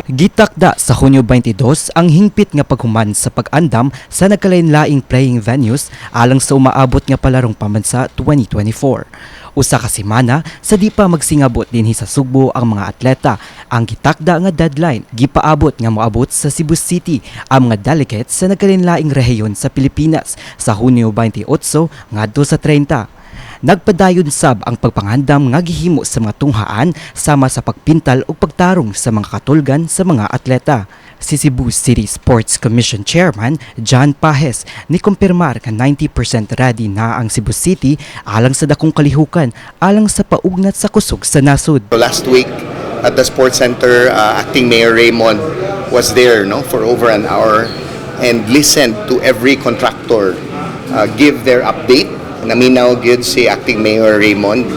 Gitakda sa Hunyo 22 ang hingpit nga paghuman sa pag-andam sa nagkalain-laing playing venues alang sa umaabot nga palarong pambansa 2024. Usa ka semana sa di pa magsingabot dinhi sa Cebu ang mga atleta, ang gitakda nga deadline gipaabot nga moabot sa Cebu City ang mga delegates sa nagkalain-laing rehiyon sa Pilipinas sa Hunyo 28 ngadto sa 30. Nagpadayon sab ang pagpangandam nga gihimo sa mga tunghaan sama sa pagpintal ug pagtarong sa mga katulgan sa mga atleta. Si Cebu City Sports Commission Chairman John Pahes ni kumpirmar nga 90% ready na ang Cebu City alang sa dakong kalihukan alang sa paugnat sa kusog sa nasod. Last week at the Sports Center, Acting Mayor Raymond was there for over an hour and listened to every contractor give their update. Naminaw gyud si Acting Mayor Raymond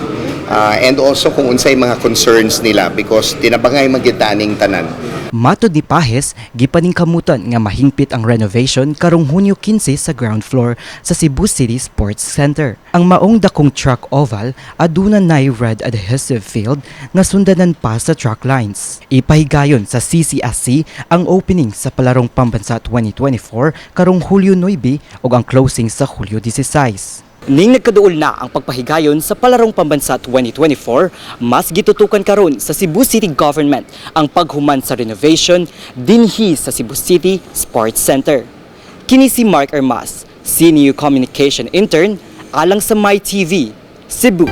and also kung unsay mga concerns nila because tinabangay magitaning tanan. Matod ni Pahes, gipaningkamutan nga mahingpit ang renovation karong Hunyo 15 sa ground floor sa Cebu City Sports Center. Ang maong dakong track oval aduna nay red adhesive field nga sundanan pa sa track lines. Ipahigayon sa CCSC ang opening sa palarong pambansa 2024 karong Hulyo 9 ug ang closing sa Hulyo 16. Ning nagkaduol na ang pagpahigayon sa palarong pambansa 2024, mas gitutukan karon sa Cebu City Government ang paghuman sa renovation dinhi sa Cebu City Sports Center. Kini si Armas, Senior Communication Intern, alang sa MyTV, Cebu.